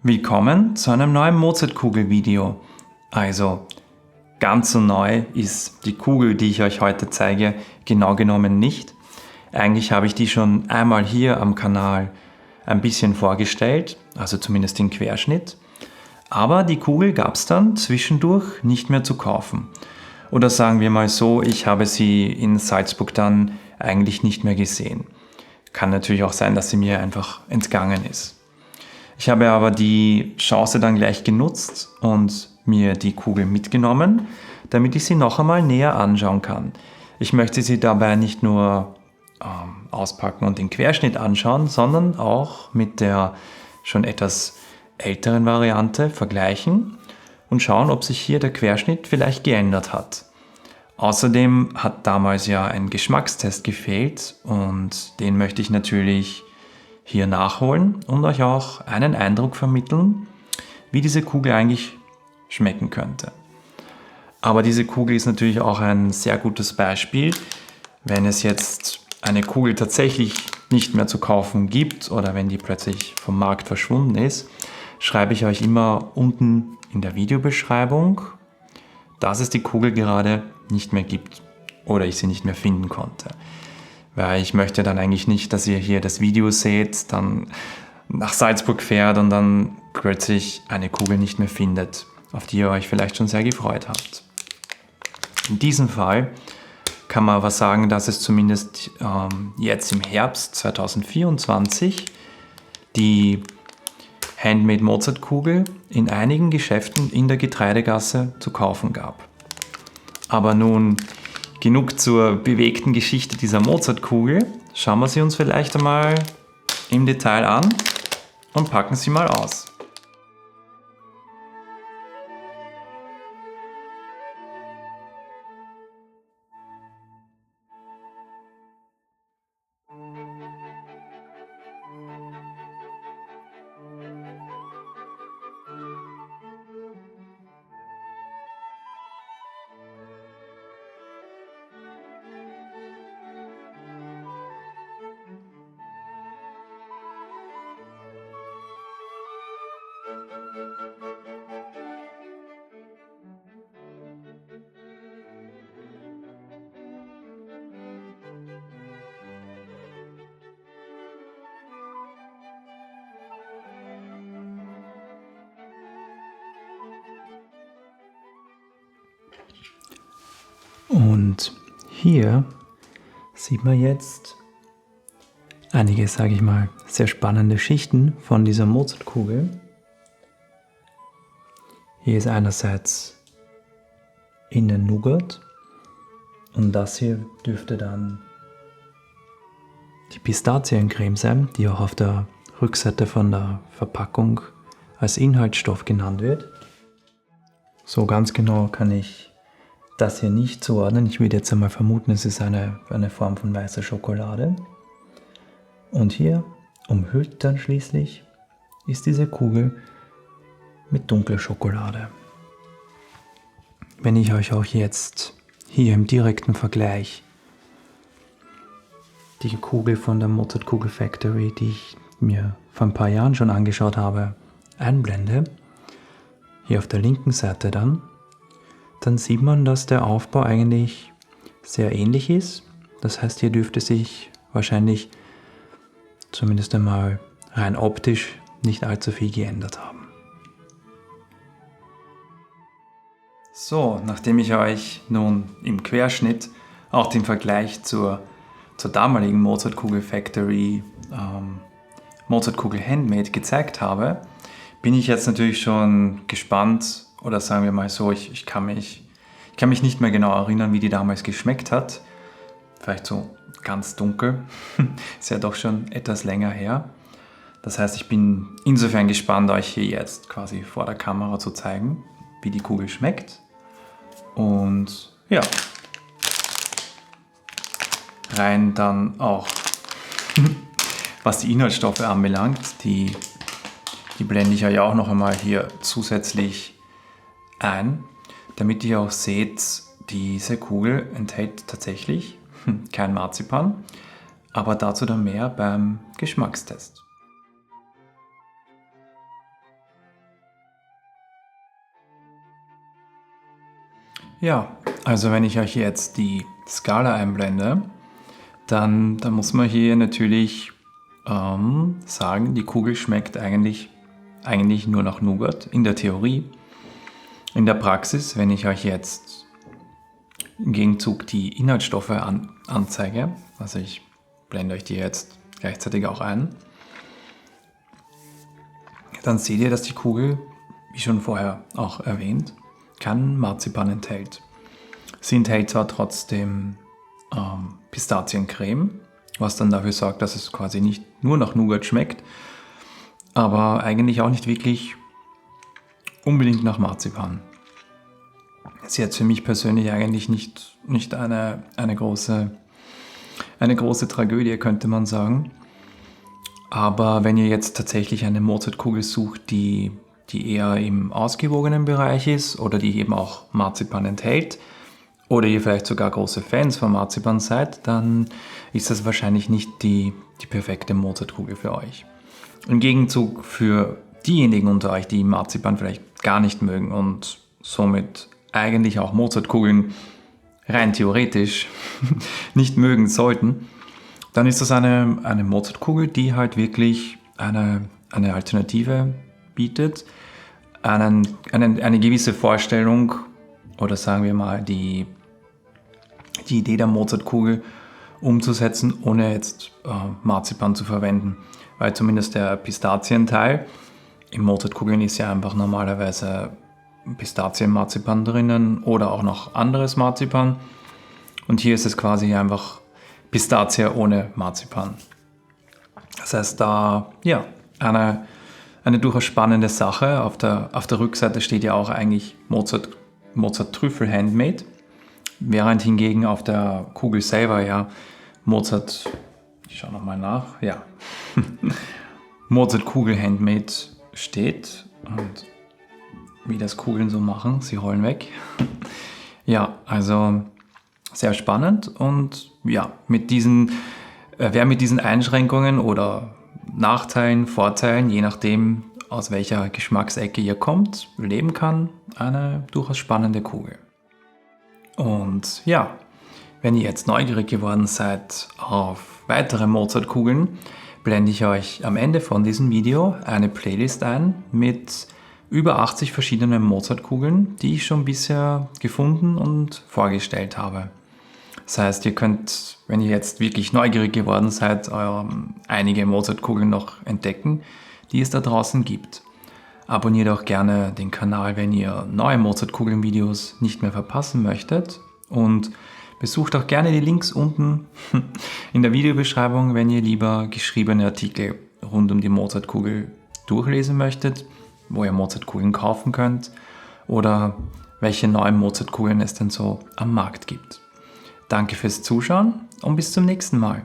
Willkommen zu einem neuen Mozartkugel-Video. Also ganz so neu ist die Kugel, die ich euch heute zeige, genau genommen nicht. Eigentlich habe ich die schon einmal hier am Kanal ein bisschen vorgestellt, also zumindest den Querschnitt. Aber die Kugel gab es dann zwischendurch nicht mehr zu kaufen. Oder sagen wir mal so, ich habe sie in Salzburg dann eigentlich nicht mehr gesehen. Kann natürlich auch sein, dass sie mir einfach entgangen ist. Ich habe aber die Chance dann gleich genutzt und mir die Kugel mitgenommen, damit ich sie noch einmal näher anschauen kann. Ich möchte sie dabei nicht nur auspacken und den Querschnitt anschauen, sondern auch mit der schon etwas älteren Variante vergleichen und schauen, ob sich hier der Querschnitt vielleicht geändert hat. Außerdem hat damals ja ein Geschmackstest gefehlt und den möchte ich natürlich hier nachholen und euch auch einen Eindruck vermitteln, wie diese Kugel eigentlich schmecken könnte. Aber diese Kugel ist natürlich auch ein sehr gutes Beispiel, wenn es jetzt eine Kugel tatsächlich nicht mehr zu kaufen gibt oder wenn die plötzlich vom Markt verschwunden ist, schreibe ich euch immer unten in der Videobeschreibung, dass es die Kugel gerade nicht mehr gibt oder ich sie nicht mehr finden konnte. Weil ich möchte dann eigentlich nicht, dass ihr hier das Video seht, dann nach Salzburg fährt und dann plötzlich eine Kugel nicht mehr findet, auf die ihr euch vielleicht schon sehr gefreut habt. In diesem Fall kann man aber sagen, dass es zumindest jetzt im Herbst 2024 die Handmade Mozartkugel in einigen Geschäften in der Getreidegasse zu kaufen gab. Aber nun genug zur bewegten Geschichte dieser Mozartkugel. Schauen wir sie uns vielleicht einmal im Detail an und packen sie mal aus. Und hier sieht man jetzt einige, sage ich mal, sehr spannende Schichten von dieser Mozartkugel. Hier ist einerseits innen Nougat und das hier dürfte dann die Pistaziencreme sein, die auch auf der Rückseite von der Verpackung als Inhaltsstoff genannt wird. So ganz genau kann ich das hier nicht zuordnen. Ich würde jetzt einmal vermuten, es ist eine Form von weißer Schokolade. Und hier umhüllt dann schließlich ist diese Kugel mit dunkler Schokolade. Wenn ich euch auch jetzt hier im direkten Vergleich die Kugel von der Mozartkugel Factory, die ich mir vor ein paar Jahren schon angeschaut habe, einblende, hier auf der linken Seite dann sieht man, dass der Aufbau eigentlich sehr ähnlich ist. Das heißt, hier dürfte sich wahrscheinlich zumindest einmal rein optisch nicht allzu viel geändert haben. So, nachdem ich euch nun im Querschnitt auch den Vergleich zur damaligen Mozartkugel Factory Mozartkugel Handmade gezeigt habe, bin ich jetzt natürlich schon gespannt, oder sagen wir mal so, ich kann mich nicht mehr genau erinnern, wie die damals geschmeckt hat. Vielleicht so ganz dunkel. Ist ja doch schon etwas länger her. Das heißt, ich bin insofern gespannt, euch hier jetzt quasi vor der Kamera zu zeigen, wie die Kugel schmeckt. Und ja, rein dann auch, was die Inhaltsstoffe anbelangt, die blende ich euch auch noch einmal hier zusätzlich ein, damit ihr auch seht, diese Kugel enthält tatsächlich kein Marzipan, aber dazu dann mehr beim Geschmackstest. Ja, also wenn ich euch jetzt die Skala einblende, dann muss man hier natürlich sagen, die Kugel schmeckt eigentlich nur nach Nougat in der Theorie. In der Praxis, wenn ich euch jetzt im Gegenzug die Inhaltsstoffe anzeige, also ich blende euch die jetzt gleichzeitig auch ein, dann seht ihr, dass die Kugel, wie schon vorher auch erwähnt, kein Marzipan enthält. Sie enthält zwar trotzdem Pistaziencreme, was dann dafür sorgt, dass es quasi nicht nur nach Nougat schmeckt, aber eigentlich auch nicht wirklich unbedingt nach Marzipan. Das ist jetzt für mich persönlich eigentlich nicht eine große Tragödie, könnte man sagen. Aber wenn ihr jetzt tatsächlich eine Mozartkugel sucht, die eher im ausgewogenen Bereich ist oder die eben auch Marzipan enthält, oder ihr vielleicht sogar große Fans von Marzipan seid, dann ist das wahrscheinlich nicht die perfekte Mozartkugel für euch. Im Gegenzug für diejenigen unter euch, die Marzipan vielleicht gar nicht mögen und somit eigentlich auch Mozartkugeln rein theoretisch nicht mögen sollten, dann ist das eine Mozartkugel, die halt wirklich eine Alternative bietet, eine gewisse Vorstellung oder sagen wir mal die Idee der Mozartkugel umzusetzen, ohne jetzt Marzipan zu verwenden. Weil zumindest der Pistazienteil in Mozartkugeln ist ja einfach normalerweise Pistazienmarzipan drinnen oder auch noch anderes Marzipan. Und hier ist es quasi einfach Pistazie ohne Marzipan. Das heißt, da ja, eine durchaus spannende Sache. Auf der Rückseite steht ja auch eigentlich Mozart Trüffel Handmade. Während hingegen auf der Kugel selber ja Mozart, ich schaue nochmal nach, ja, Mozart Kugel Handmade steht und wie das Kugeln so machen, sie rollen weg. Ja, also sehr spannend und ja, wer mit diesen Einschränkungen oder Nachteilen, Vorteilen, je nachdem aus welcher Geschmacksecke ihr kommt, leben kann, eine durchaus spannende Kugel. Und ja, wenn ihr jetzt neugierig geworden seid auf weitere Mozartkugeln, blende ich euch am Ende von diesem Video eine Playlist ein mit über 80 verschiedenen Mozartkugeln, die ich schon bisher gefunden und vorgestellt habe. Das heißt, ihr könnt, wenn ihr jetzt wirklich neugierig geworden seid, einige Mozartkugeln noch entdecken, die es da draußen gibt. Abonniert auch gerne den Kanal, wenn ihr neue Mozartkugeln-Videos nicht mehr verpassen möchtet. Und besucht auch gerne die Links unten in der Videobeschreibung, wenn ihr lieber geschriebene Artikel rund um die Mozartkugel durchlesen möchtet, wo ihr Mozartkugeln kaufen könnt oder welche neuen Mozartkugeln es denn so am Markt gibt. Danke fürs Zuschauen und bis zum nächsten Mal.